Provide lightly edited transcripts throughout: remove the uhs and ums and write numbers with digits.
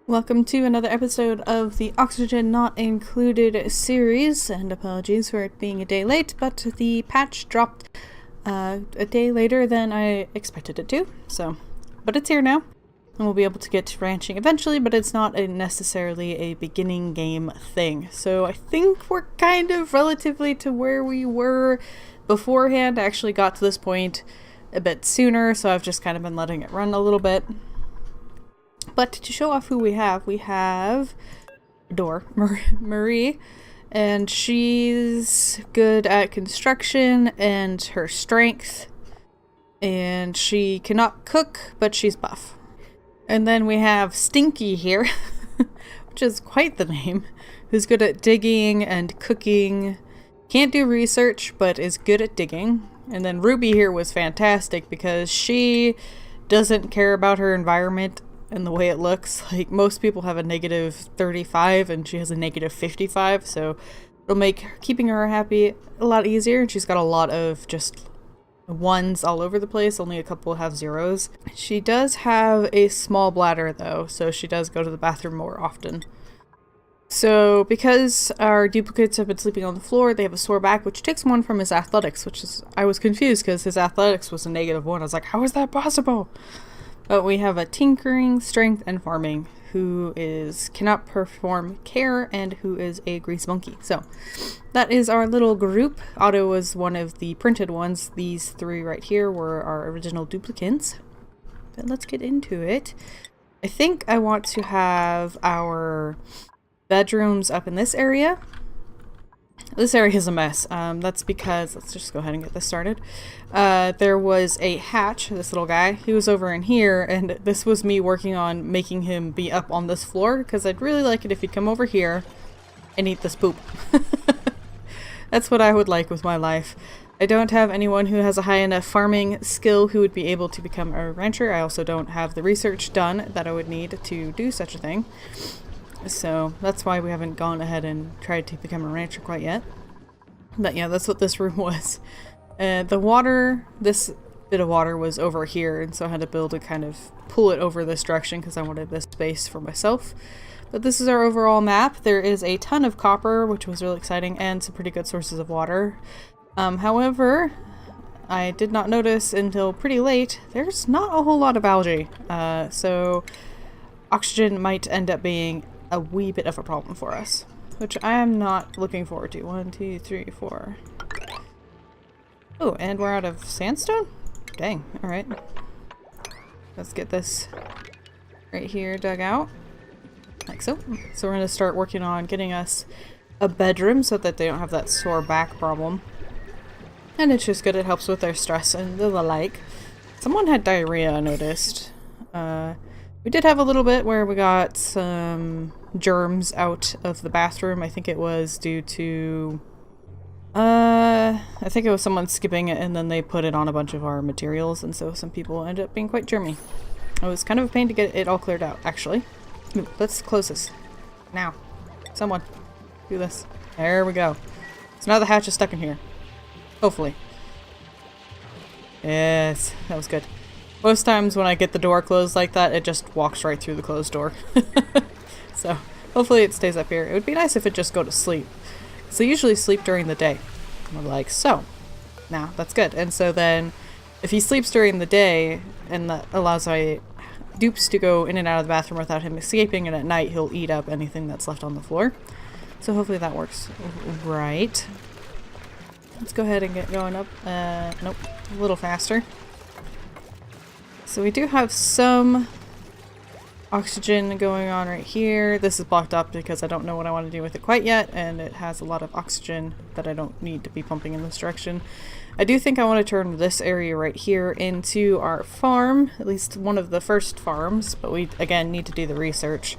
Welcome to another episode of the Oxygen Not Included series, and apologies for it being a day late, but the patch dropped a day later than I expected it to, but it's here now, and we'll be able to get to ranching eventually, but it's not necessarily a beginning game thing. So I think we're kind of relatively to where we were beforehand. I actually got to this point a bit sooner, so I've just kind of been letting it run a little bit. But to show off who we have Marie, and she's good at construction and her strength, and she cannot cook, but she's buff. And then we have Stinky here, which is quite the name, who's good at digging and cooking, can't do research, but is good at digging. And then Ruby here was fantastic because she doesn't care about her environment and the way it looks. Like, most people have a negative 35 and she has a negative 55, so it'll make keeping her happy a lot easier. And she's got a lot of just ones all over the place, only a couple have zeros. She does have a small bladder though, so she does go to the bathroom more often. So because our duplicates have been sleeping on the floor, they have a sore back, which takes one from his athletics, which is, I was confused because his athletics was a -1. I was like, how is that possible? But we have a tinkering, strength, and farming, who cannot perform care, and who is a grease monkey. So that is our little group. Otto was one of the printed ones. These three right here were our original duplicates. But let's get into it. I think I want to have our bedrooms up in this area. This area is a mess. That's because, let's just go ahead and get this started. There was a hatch, this little guy. He was over in here, and this was me working on making him be up on this floor, because I'd really like it if he'd come over here and eat this poop. That's what I would like with my life. I don't have anyone who has a high enough farming skill who would be able to become a rancher. I also don't have the research done that I would need to do such a thing. So that's why we haven't gone ahead and tried to become a rancher quite yet. But yeah, that's what this room was. The water, this bit of water was over here, and so I had to build a kind of pull it over this direction because I wanted this space for myself. But this is our overall map. There is a ton of copper, which was really exciting, and some pretty good sources of water. However, I did not notice until pretty late, there's not a whole lot of algae. So oxygen might end up being a wee bit of a problem for us, which I am not looking forward to. 1, 2, 3, 4. Oh, and we're out of sandstone? Dang, alright. Let's get this right here dug out. Like so. So we're going to start working on getting us a bedroom so that they don't have that sore back problem. And it's just good, it helps with their stress and the like. Someone had diarrhea, I noticed. We did have a little bit where we got some germs out of the bathroom. I think it was due to... I think it was someone skipping it and then they put it on a bunch of our materials, and so some people ended up being quite germy. It was kind of a pain to get it all cleared out, actually. Ooh, let's close this. Now. Someone. Do this. There we go. So now the hatch is stuck in here. Hopefully. Yes, that was good. Most times when I get the door closed like that, it just walks right through the closed door. So, hopefully it stays up here. It would be nice if it just go to sleep. So they usually sleep during the day. Like so. Now, that's good. And so then, if he sleeps during the day, and that allows my dupes to go in and out of the bathroom without him escaping, and at night he'll eat up anything that's left on the floor. So hopefully that works right. Let's go ahead and get going up. Nope. A little faster. So we do have some oxygen going on right here. This is blocked up because I don't know what I want to do with it quite yet, and it has a lot of oxygen that I don't need to be pumping in this direction. I do think I want to turn this area right here into our farm, at least one of the first farms, but we again need to do the research.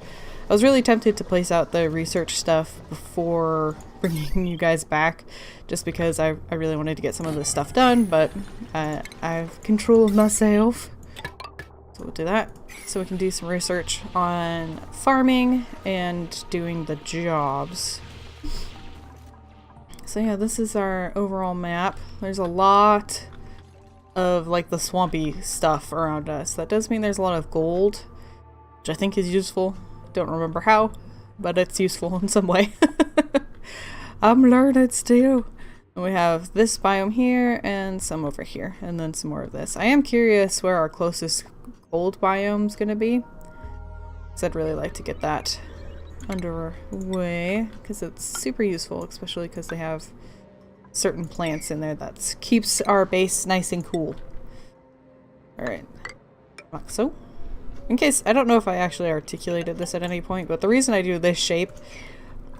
I was really tempted to place out the research stuff before bringing you guys back, just because I really wanted to get some of this stuff done, but I've controlled myself. So we'll do that, so we can do some research on farming and doing the jobs. So yeah, this is our overall map. There's a lot of like the swampy stuff around us. That does mean there's a lot of gold, which I think is useful. Don't remember how, but it's useful in some way. I'm learning still. And we have this biome here and some over here, and then some more of this. I am curious where our closest cold biome is going to be, because I'd really like to get that underway, because it's super useful, especially because they have certain plants in there that keeps our base nice and cool. Alright. So, in case, I don't know if I actually articulated this at any point, but the reason I do this shape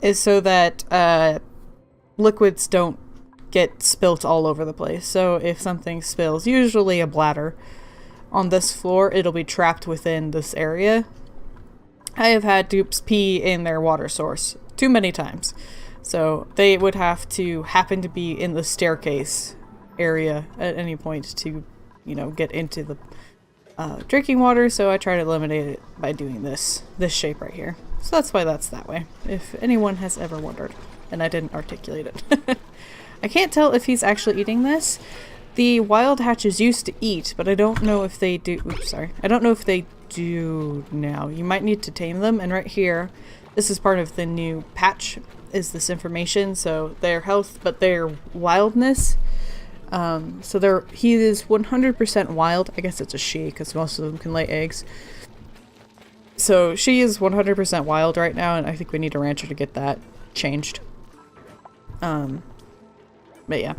is so that liquids don't get spilt all over the place. So if something spills, usually a bladder, on this floor, it'll be trapped within this area. I have had dupes pee in their water source too many times. So they would have to happen to be in the staircase area at any point to, you know, get into the drinking water. So I try to eliminate it by doing this shape right here. So that's why that's that way, if anyone has ever wondered. And I didn't articulate it. I can't tell if he's actually eating this. The wild hatches used to eat, but I don't know if they do. Oops, sorry. I don't know if they do now. You might need to tame them. And right here, this is part of the new patch, is this information. So their health, but their wildness. So he is 100% wild. I guess it's a she, because most of them can lay eggs. So she is 100% wild right now, and I think we need a rancher to get that changed. But yeah.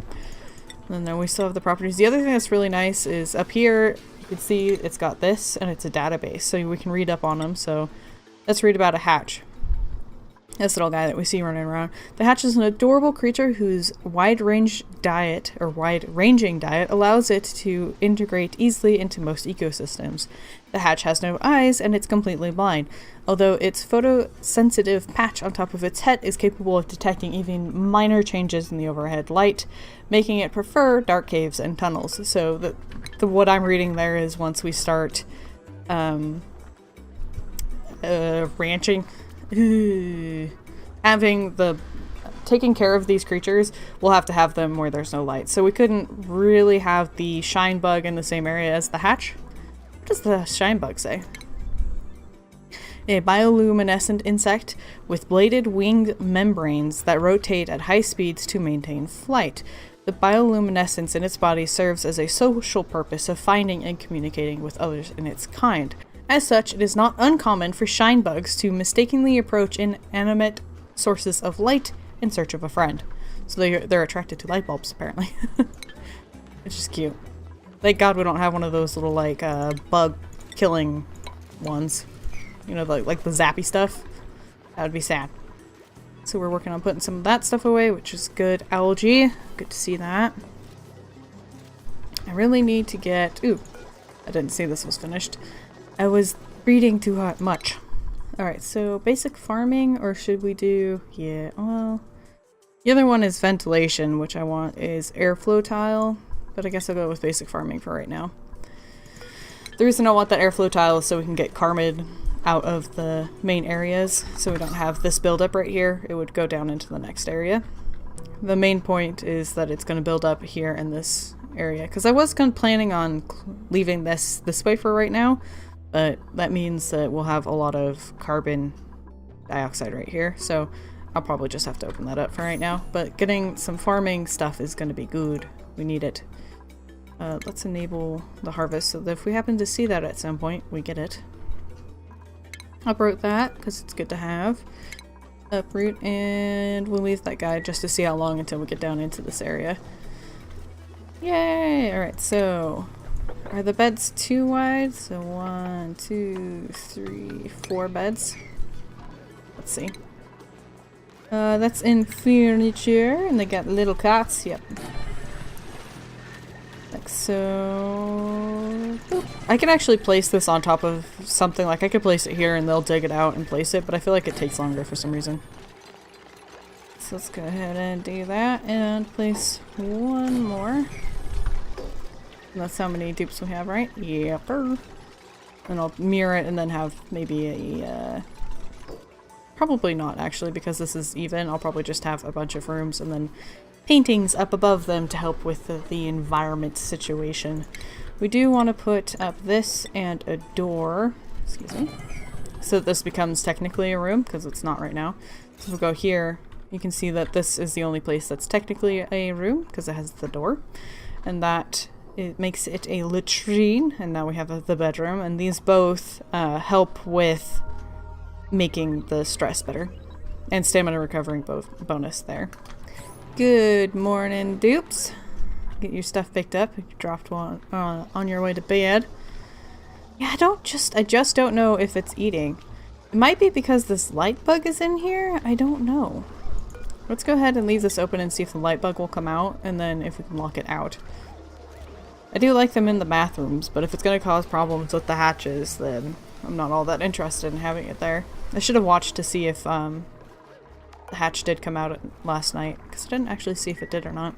And then we still have the properties. The other thing that's really nice is up here, you can see it's got this, and it's a database, so we can read up on them. So let's read about a hatch. This little guy that we see running around. The hatch is an adorable creature whose wide-ranging diet allows it to integrate easily into most ecosystems. The hatch has no eyes, and it's completely blind, although its photosensitive patch on top of its head is capable of detecting even minor changes in the overhead light, making it prefer dark caves and tunnels. So what I'm reading there is once we start ranching, taking care of these creatures, we'll have to have them where there's no light. So we couldn't really have the shine bug in the same area as the hatch. What does the shine bug say? A bioluminescent insect with bladed winged membranes that rotate at high speeds to maintain flight. The bioluminescence in its body serves as a social purpose of finding and communicating with others in its kind. As such, it is not uncommon for shine bugs to mistakenly approach inanimate sources of light in search of a friend. So they're attracted to light bulbs, apparently. It's just cute. Thank God we don't have one of those little, like, bug killing ones. You know, like the zappy stuff. That would be sad. So we're working on putting some of that stuff away, which is good. Algae. Good to see that. I really need to get... Ooh. I didn't see this was finished. I was reading too much. Alright, so basic farming, or should we do... Yeah, well... The other one is ventilation, which I want is airflow tile. But I guess I'll go with basic farming for right now. The reason I want that airflow tile is so we can get Carmid out of the main areas, so we don't have this buildup right here. It would go down into the next area. The main point is that it's going to build up here in this area, because I was planning on leaving this way for right now, but that means that we'll have a lot of carbon dioxide right here, so I'll probably just have to open that up for right now. But getting some farming stuff is going to be good. We need it. Let's enable the harvest so that if we happen to see that at some point, we get it. Uproot that, because it's good to have. Uproot, and we'll leave that guy just to see how long until we get down into this area. Yay! Alright, so... Are the beds too wide? So 1, 2, 3, 4 beds. Let's see. That's in furniture, and they got little cots, yep. Like so... Boop. I can actually place this on top of something, like I could place it here and they'll dig it out and place it, but I feel like it takes longer for some reason. So let's go ahead and do that and place one more. And that's how many dupes we have, right? Yep. And I'll mirror it and then have maybe a... Probably not, actually, because this is even. I'll probably just have a bunch of rooms and then paintings up above them to help with the environment situation. We do want to put up this and a door. Excuse me. so this becomes technically a room, because it's not right now. So if we go here, you can see that this is the only place that's technically a room, because it has the door. And that it makes it a latrine, and now we have the bedroom, and these both help with making the stress better. And stamina recovering bonus there. Good morning, dupes. Get your stuff picked up. You dropped one on your way to bed. Yeah, I just don't know if it's eating. It might be because this light bug is in here. I don't know. Let's go ahead and leave this open and see if the light bug will come out, and then if we can lock it out. I do like them in the bathrooms, but if it's going to cause problems with the hatches, then I'm not all that interested in having it there. I should have watched to see if the hatch did come out last night, because I didn't actually see if it did or not.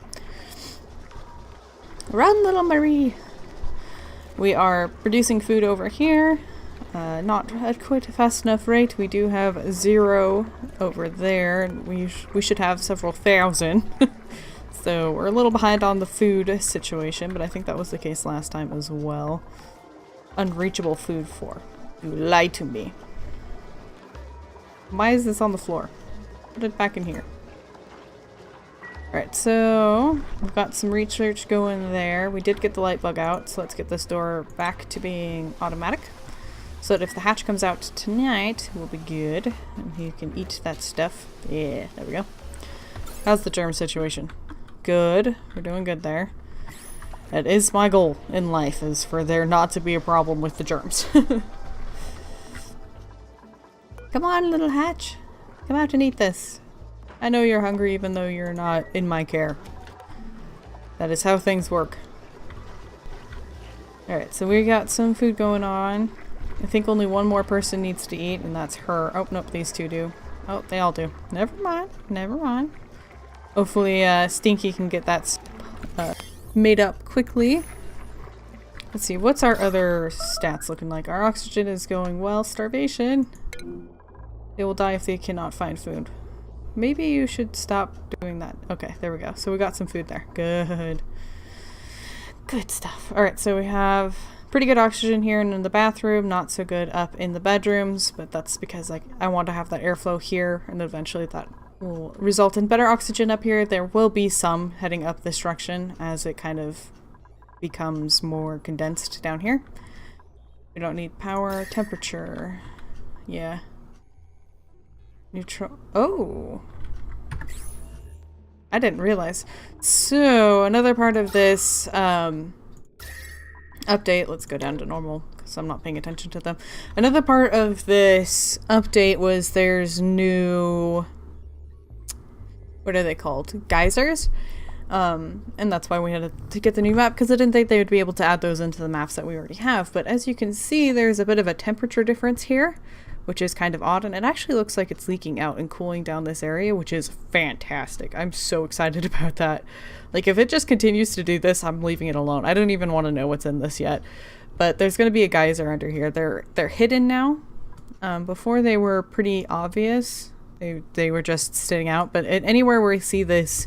Run, little Marie! We are producing food over here. Not at quite a fast enough rate. We do have 0 over there. We should have several thousand. So we're a little behind on the food situation, but I think that was the case last time as well. Unreachable food 4. You lied to me. Why is this on the floor? Put it back in here. Alright, so we've got some research going there. We did get the light bug out, so let's get this door back to being automatic. So that if the hatch comes out tonight, we'll be good. And you can eat that stuff. Yeah, there we go. How's the germ situation? Good. We're doing good there. That is my goal in life, is for there not to be a problem with the germs. Come on, little hatch. Come out and eat this. I know you're hungry even though you're not in my care. That is how things work. Alright, so we got some food going on. I think only one more person needs to eat, and that's her. Oh, nope, these two do. Oh, they all do. Never mind. Never mind. Hopefully, Stinky can get that made up quickly. Let's see, what's our other stats looking like? Our oxygen is going well. Starvation. They will die if they cannot find food. Maybe you should stop doing that. Okay, there we go. So we got some food there. Good. Good stuff. Alright, so we have pretty good oxygen here and in the bathroom. Not so good up in the bedrooms, but that's because I want to have that airflow here, and eventually that will result in better oxygen up here. There will be some heading up this direction as it kind of becomes more condensed down here. We don't need power. Temperature. Yeah. Neutral. Oh! I didn't realize. So, another part of this update, let's go down to normal because I'm not paying attention to them. Another part of this update was there's new, what are they called? Geysers. And that's why we had to get the new map, because I didn't think they would be able to add those into the maps that we already have. But as you can see, there's a bit of a temperature difference here, which is kind of odd, and it actually looks like it's leaking out and cooling down this area, which is fantastic. I'm so excited about that. Like, if it just continues to do this, I'm leaving it alone. I don't even want to know what's in this yet. But there's going to be a geyser under here. They're hidden now. Before they were pretty obvious. They were just sitting out, but anywhere where we see this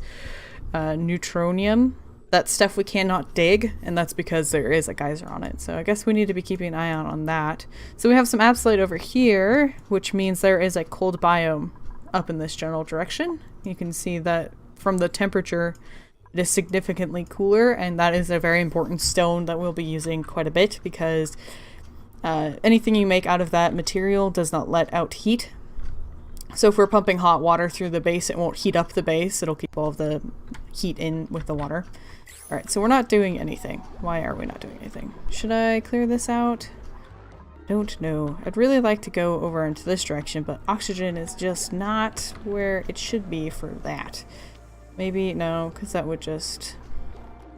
neutronium, that stuff we cannot dig, and that's because there is a geyser on it. So I guess we need to be keeping an eye out on that. So we have some absolute over here, which means there is a cold biome up in this general direction. You can see that from the temperature, it is significantly cooler, and that is a very important stone that we'll be using quite a bit, because anything you make out of that material does not let out heat. So if we're pumping hot water through the base, it won't heat up the base. It'll keep all of the heat in with the water. Alright, so we're not doing anything. Why are we not doing anything? Should I clear this out? Don't know. I'd really like to go over into this direction, but oxygen is just not where it should be for that. Maybe, no, because that would just...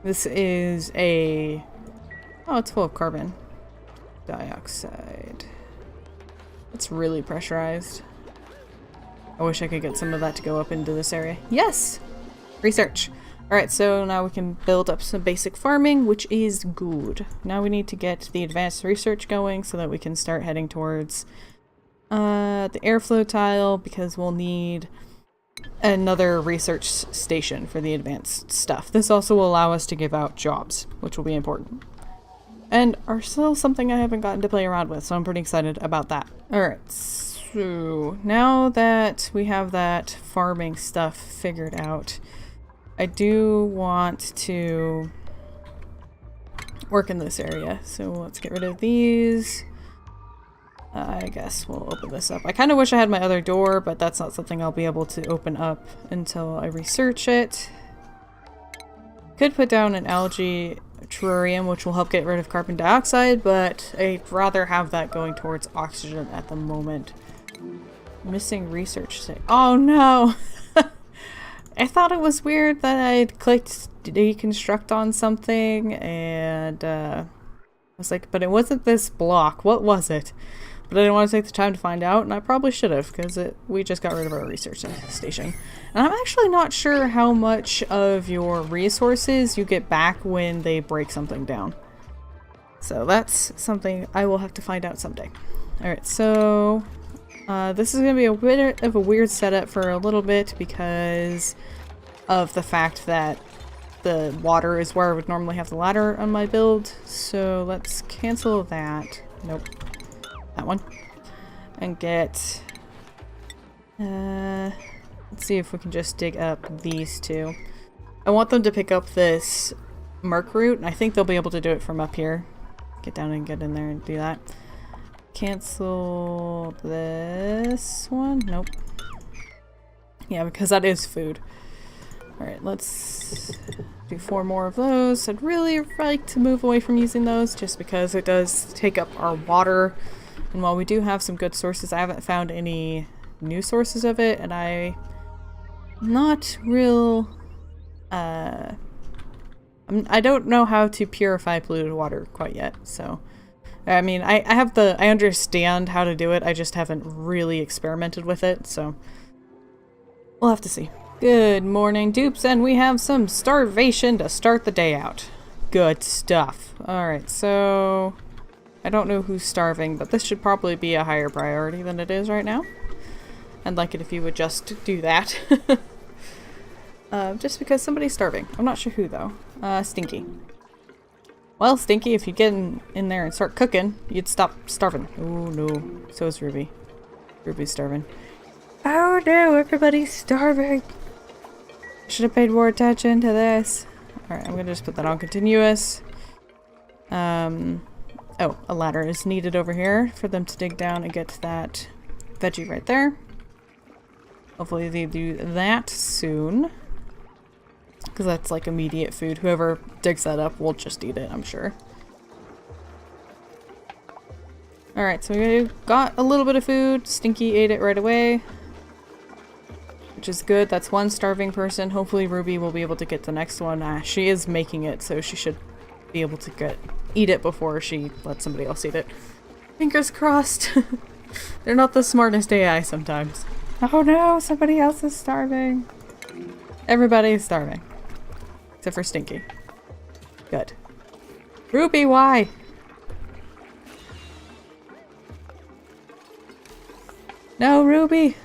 This is a... Oh, it's full of carbon dioxide. It's really pressurized. I wish I could get some of that to go up into this area. Yes! Research. Alright, so now we can build up some basic farming, which is good. Now we need to get the advanced research going so that we can start heading towards the airflow tile, because we'll need another research station for the advanced stuff. This also will allow us to give out jobs, which will be important. and are still something I haven't gotten to play around with, so I'm pretty excited about that. Alright, so now that we have that farming stuff figured out, I do want to work in this area. So let's get rid of these. I guess we'll open this up. I kind of wish I had my other door, but that's not something I'll be able to open up until I research it. Could put down an algae terrarium, which will help get rid of carbon dioxide, but I'd rather have that going towards oxygen at the moment. Missing research say, oh no! I thought it was weird that I'd clicked deconstruct on something and I was like, but it wasn't this block. What was it? But I didn't want to take the time to find out, and I probably should have, because we just got rid of our research station. And I'm actually not sure how much of your resources you get back when they break something down. So that's something I will have to find out someday. Alright, so this is going to be a bit of a weird setup for a little bit because of the fact that the water is where I would normally have the ladder on my build. So let's cancel that. Nope. That one. And get... let's see if we can just dig up these two. I want them to pick up this Merc root, and I think they'll be able to do it from up here. Get down and get in there and do that. Cancel this one. Nope. Yeah, because that is food. Alright, let's do 4 more of those. I'd really like to move away from using those just because it does take up our water. And while we do have some good sources, I haven't found any new sources of it, and I'm not real... I don't know how to purify polluted water quite yet, so... I mean, I understand how to do it, I just haven't really experimented with it, so... We'll have to see. Good morning, dupes, and we have some starvation to start the day out. Good stuff. Alright, so... I don't know who's starving, but this should probably be a higher priority than it is right now. I'd like it if you would just do that. Just because somebody's starving. I'm not sure who, though. Stinky. Well, Stinky, if you get in there and start cooking, you'd stop starving. Oh, no. So is Ruby. Ruby's starving. Oh, no, everybody's starving. Should have paid more attention to this. Alright, I'm gonna just put that on continuous. Oh, a ladder is needed over here for them to dig down and get that veggie right there. Hopefully they do that soon. Because that's like immediate food. Whoever digs that up will just eat it, I'm sure. Alright, so we got a little bit of food. Stinky ate it right away. Which is good. That's one starving person. Hopefully Ruby will be able to get the next one. She is making it, so she should be able to eat it before she lets somebody else eat it. Fingers crossed. They're not the smartest AI sometimes. Oh no, somebody else is starving. Everybody is starving. Except for Stinky. Good. Ruby, why? No, Ruby!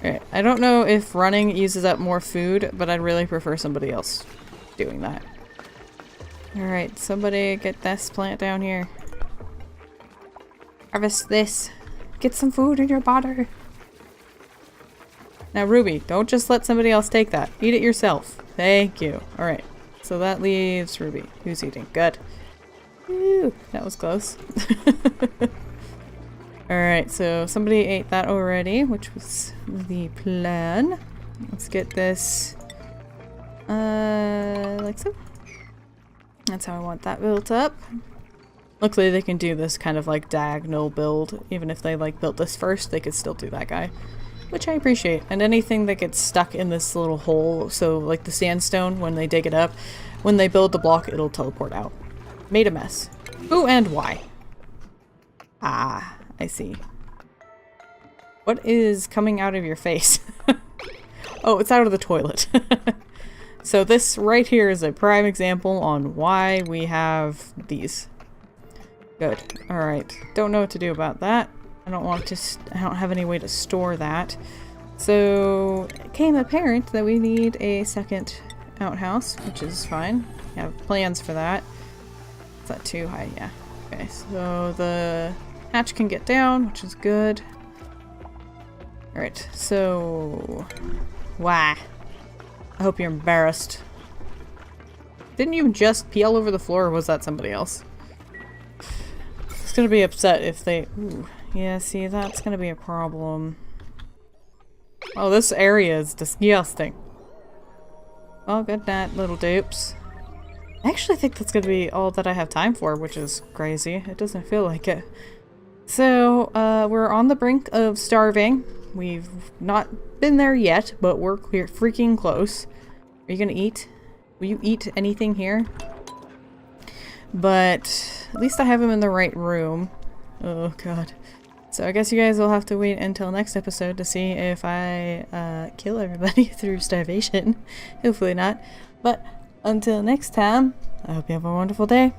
Alright, I don't know if running uses up more food, but I'd really prefer somebody else doing that. Alright, somebody get this plant down here. Harvest this. Get some food in your body. Now Ruby, don't just let somebody else take that. Eat it yourself. Thank you. Alright, so that leaves Ruby. Who's eating? Good. Woo, that was close. Alright, so somebody ate that already, which was the plan. Let's get this like so. That's how I want that built up. Luckily they can do this kind of like diagonal build. Even if they like built this first, they could still do that guy. Which I appreciate. And anything that gets stuck in this little hole, so like the sandstone, when they dig it up, when they build the block, it'll teleport out. Made a mess. Who and why? Ah, I see. What is coming out of your face? Oh, it's out of the toilet. So this right here is a prime example on why we have these. Good. Alright. Don't know what to do about that. I don't have any way to store that. So it became apparent that we need a second outhouse, which is fine. I have plans for that. Is that too high? Yeah. Okay, so the hatch can get down, which is good. Alright, so... Why? I hope you're embarrassed. Didn't you just pee all over the floor, or was that somebody else? It's gonna be upset if they... Ooh. Yeah, see, that's gonna be a problem. Oh, this area is disgusting. Oh, good night, little dupes. I actually think that's gonna be all that I have time for, which is crazy. It doesn't feel like it. So, we're on the brink of starving. We've not been there yet, but we're freaking close. Are you gonna eat? Will you eat anything here? But at least I have him in the right room. Oh god. So I guess you guys will have to wait until next episode to see if I kill everybody through starvation. Hopefully not. But until next time, I hope you have a wonderful day.